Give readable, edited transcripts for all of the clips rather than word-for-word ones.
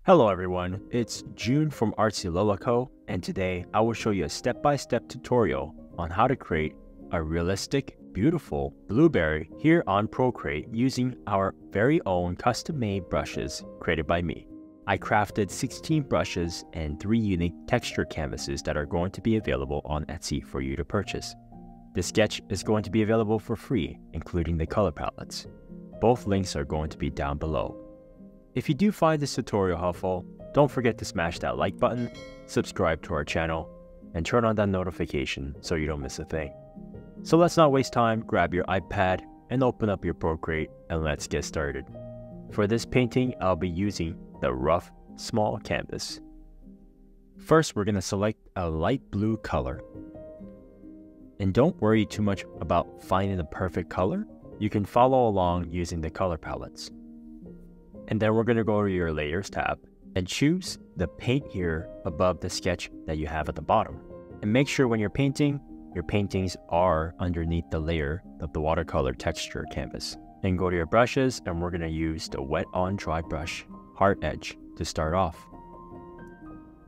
Hello everyone, it's June from Artsy Lolaco, and today I will show you a step-by-step tutorial on how to create a realistic, beautiful blueberry here on Procreate using our very own custom-made brushes created by me. I crafted 16 brushes and 3 unique texture canvases that are going to be available on Etsy for you to purchase. This sketch is going to be available for free, including the color palettes. Both links are going to be down below. If you do find this tutorial helpful, don't forget to smash that like button, subscribe to our channel, and turn on that notification so you don't miss a thing. So let's not waste time, grab your iPad and open up your Procreate and let's get started. For this painting, I'll be using the rough small canvas. First, we're going to select a light blue color. And don't worry too much about finding the perfect color. You can follow along using the color palettes. And then we're going to go to your Layers tab and choose the paint here above the sketch that you have at the bottom. And make sure when you're painting, your paintings are underneath the layer of the watercolor texture canvas. And go to your brushes, and we're going to use the wet on dry brush hard edge to start off.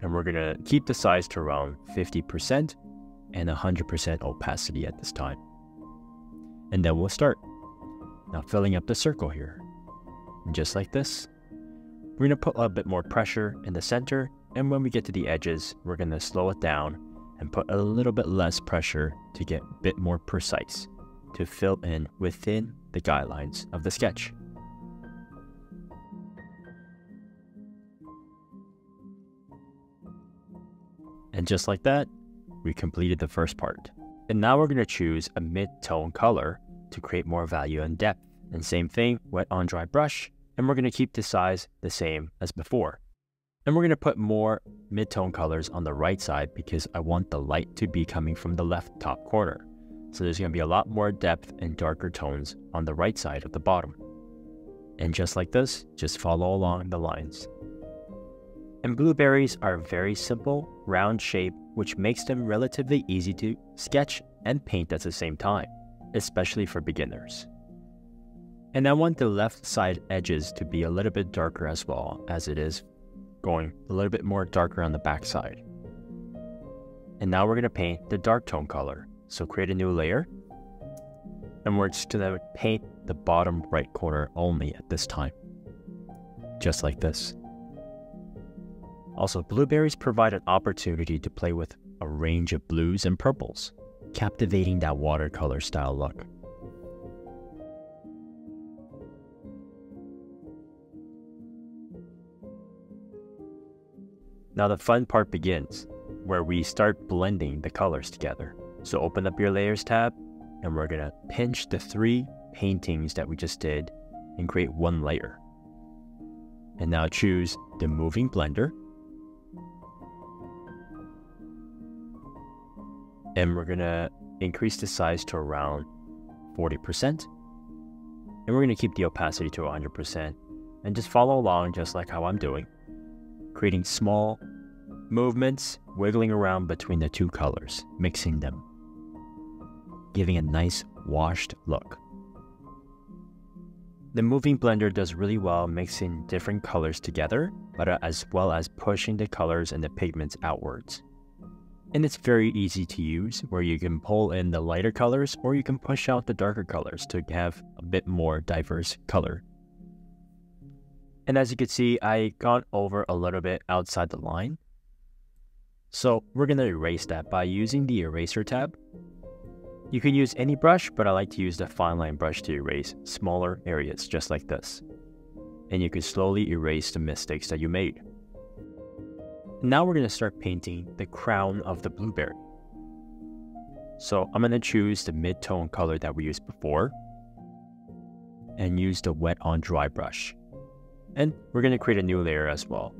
And we're going to keep the size to around 50% and 100% opacity at this time. And then we'll start. Now filling up the circle here. And just like this, we're going to put a bit more pressure in the center, and when we get to the edges, we're going to slow it down and put a little bit less pressure to get a bit more precise to fill in within the guidelines of the sketch. And just like that, we completed the first part. And now we're going to choose a mid-tone color to create more value and depth. And same thing, wet on dry brush, and we're going to keep the size the same as before. And we're going to put more mid-tone colors on the right side because I want the light to be coming from the left top corner. So there's going to be a lot more depth and darker tones on the right side of the bottom. And just like this, just follow along the lines. And blueberries are a very simple, round shape, which makes them relatively easy to sketch and paint at the same time, especially for beginners. And I want the left side edges to be a little bit darker as well, as it is going a little bit more darker on the back side. And now we're going to paint the dark tone color. So create a new layer. And we're just going to paint the bottom right corner only at this time. Just like this. Also, blueberries provide an opportunity to play with a range of blues and purples, captivating that watercolor style look. Now the fun part begins, where we start blending the colors together. So open up your Layers tab, and we're going to pinch the 3 paintings that we just did and create one layer. And now choose the moving blender. And we're going to increase the size to around 40%. And we're going to keep the opacity to 100%. And just follow along just like how I'm doing. Creating small movements, wiggling around between the 2 colors, mixing them, giving a nice washed look. The moving blender does really well mixing different colors together, but as well as pushing the colors and the pigments outwards. And it's very easy to use, where you can pull in the lighter colors or you can push out the darker colors to have a bit more diverse color. And as you can see, I got over a little bit outside the line. So we're going to erase that by using the Eraser tab. You can use any brush, but I like to use the fine line brush to erase smaller areas just like this. And you can slowly erase the mistakes that you made. Now we're going to start painting the crown of the blueberry. So I'm going to choose the mid-tone color that we used before and use the wet on dry brush. And we're going to create a new layer as well.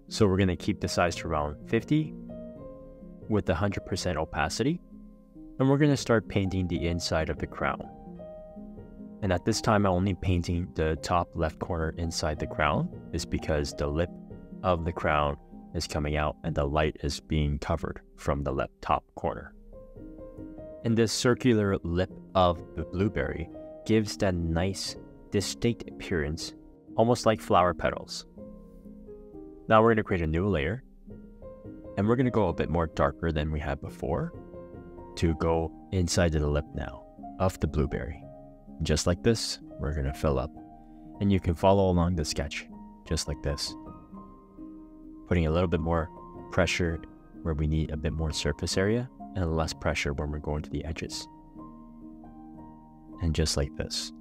So we're going to keep the size to around 50 with 100% opacity. And we're going to start painting the inside of the crown. And at this time, I'm only painting the top left corner inside the crown, is because the lip of the crown is coming out and the light is being covered from the left top corner. And this circular lip of the blueberry gives that nice, distinct appearance almost like flower petals. Now we're going to create a new layer, and we're going to go a bit more darker than we had before to go inside of the lip now of the blueberry. Just like this, we're going to fill up. And you can follow along the sketch, just like this. Putting a little bit more pressure where we need a bit more surface area, and less pressure when we're going to the edges. And just like this.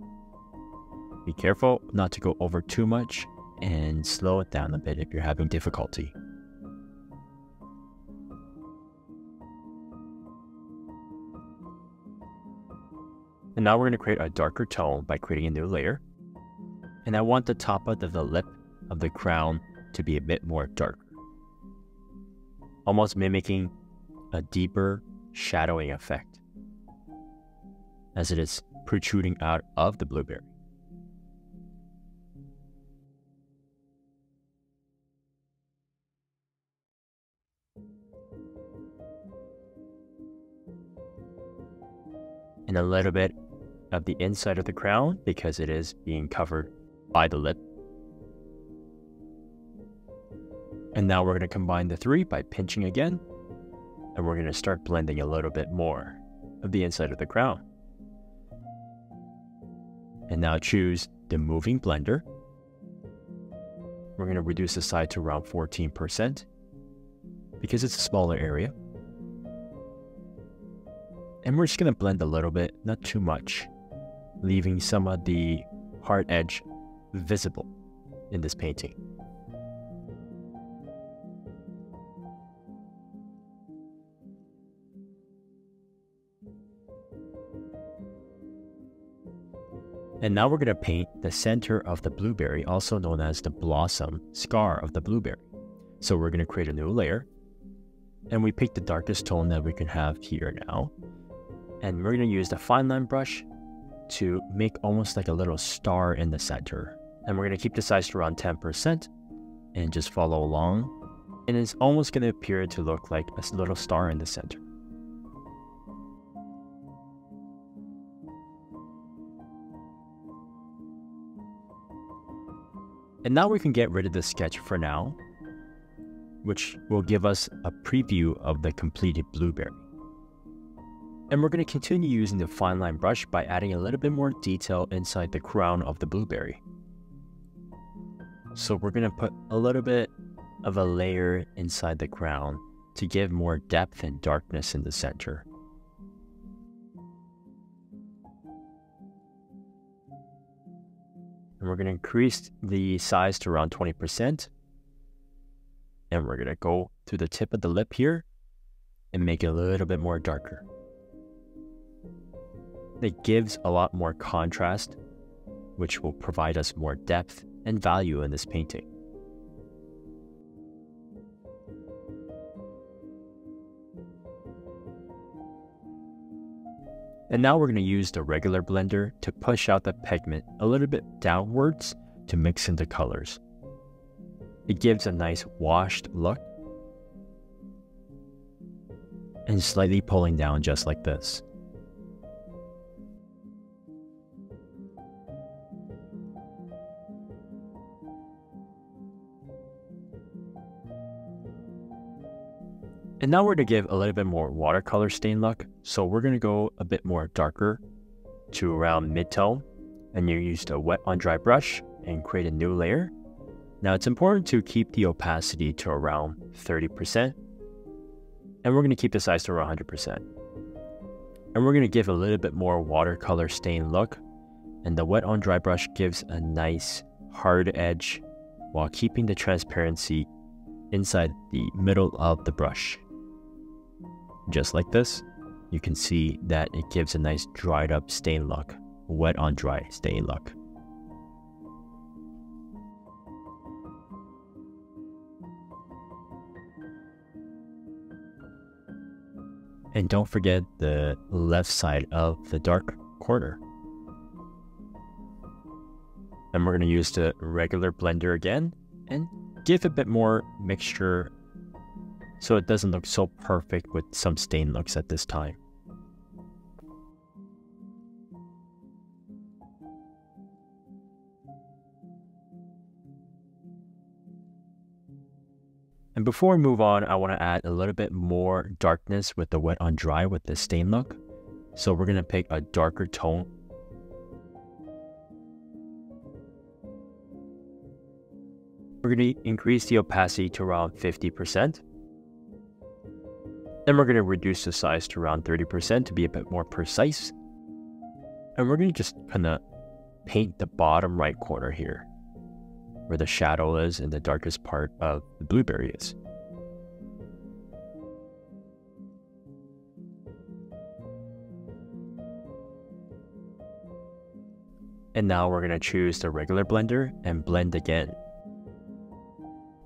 Be careful not to go over too much, and slow it down a bit if you're having difficulty. And now we're going to create a darker tone by creating a new layer. And I want the top of the lip of the crown to be a bit more dark, almost mimicking a deeper shadowing effect as it is protruding out of the blueberry. And a little bit of the inside of the crown because it is being covered by the lip. And now we're going to combine the three by pinching again, and we're going to start blending a little bit more of the inside of the crown. And now choose the moving blender. We're going to reduce the size to around 14% because it's a smaller area. And we're just going to blend a little bit, not too much, leaving some of the hard edge visible in this painting. And now we're going to paint the center of the blueberry, also known as the blossom scar of the blueberry. So we're going to create a new layer, and we pick the darkest tone that we can have here now. And we're going to use the fine line brush to make almost like a little star in the center. And we're going to keep the size to around 10% and just follow along. And it's almost going to appear to look like a little star in the center. And now we can get rid of the sketch for now, which will give us a preview of the completed blueberry. And we're going to continue using the fine line brush by adding a little bit more detail inside the crown of the blueberry. So we're going to put a little bit of a layer inside the crown to give more depth and darkness in the center. And we're going to increase the size to around 20%. And we're going to go to the tip of the lip here and make it a little bit more darker. It gives a lot more contrast, which will provide us more depth and value in this painting. And now we're going to use the regular blender to push out the pigment a little bit downwards to mix in the colors. It gives a nice washed look, and slightly pulling down just like this. And now we're going to give a little bit more watercolor stain look. So we're going to go a bit more darker to around mid-tone. And you use the wet on dry brush and create a new layer. Now it's important to keep the opacity to around 30%. And we're going to keep the size to around 100%. And we're going to give a little bit more watercolor stain look. And the wet on dry brush gives a nice hard edge while keeping the transparency inside the middle of the brush. Just like this, you can see that it gives a nice dried up stain look, wet on dry stain look. And don't forget the left side of the dark corner. And we're going to use the regular blender again and give a bit more mixture so it doesn't look so perfect with some stain looks at this time. And before we move on, I want to add a little bit more darkness with the wet on dry with the stain look. So we're going to pick a darker tone. We're going to increase the opacity to around 50%. Then we're going to reduce the size to around 30% to be a bit more precise. And we're going to just kind of paint the bottom right corner here, where the shadow is and the darkest part of the blueberry is. And now we're going to choose the regular blender and blend again,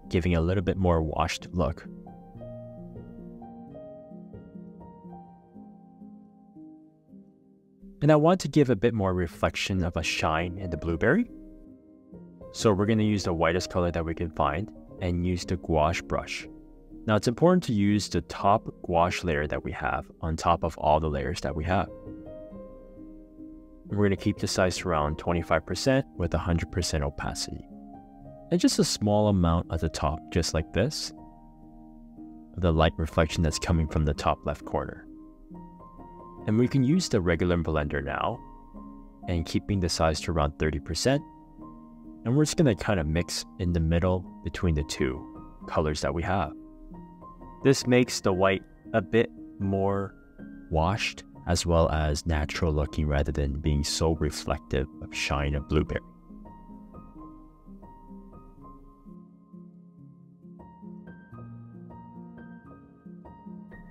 giving a little bit more washed look. And I want to give a bit more reflection of a shine in the blueberry. So we're going to use the whitest color that we can find and use the gouache brush. Now it's important to use the top gouache layer that we have on top of all the layers that we have. We're going to keep the size to around 25% with 100% opacity. And just a small amount at the top, just like this, the light reflection that's coming from the top left corner. And we can use the regular blender now and keeping the size to around 30%. And we're just going to kind of mix in the middle between the two colors that we have. This makes the white a bit more washed as well as natural looking rather than being so reflective of shine of blueberry.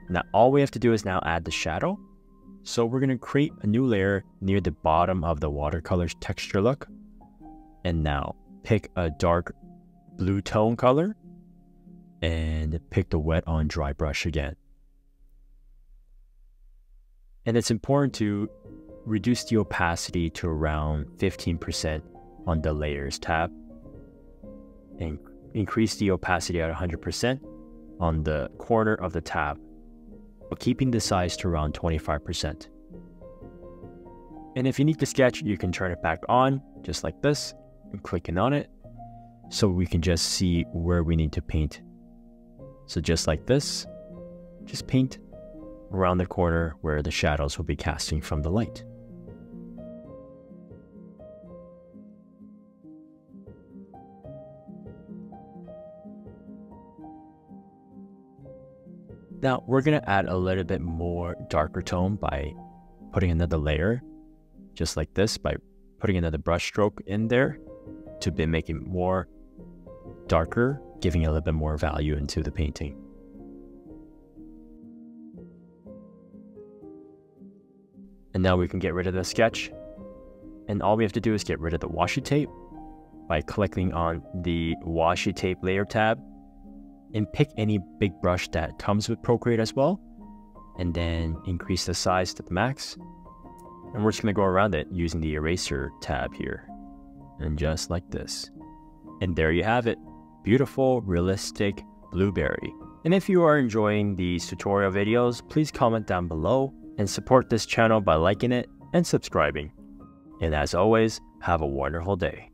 Now all we have to do is now add the shadow. So we're going to create a new layer near the bottom of the watercolor texture look. And now pick a dark blue tone color and pick the wet on dry brush again. And it's important to reduce the opacity to around 15% on the layers tab and increase the opacity at 100% on the corner of the tab, but keeping the size to around 25%. And if you need to sketch, you can turn it back on just like this and clicking on it so we can just see where we need to paint. So just like this, just paint around the corner where the shadows will be casting from the light. Now we're going to add a little bit more darker tone by putting another layer, just like this, by putting another brush stroke in there to be making more darker, giving a little bit more value into the painting. And now we can get rid of the sketch. And all we have to do is get rid of the washi tape by clicking on the washi tape layer tab and pick any big brush that comes with Procreate as well. And then increase the size to the max. And we're just going to go around it using the eraser tab here. And just like this. And there you have it. Beautiful, realistic blueberry. And if you are enjoying these tutorial videos, please comment down below and support this channel by liking it and subscribing. And as always, have a wonderful day.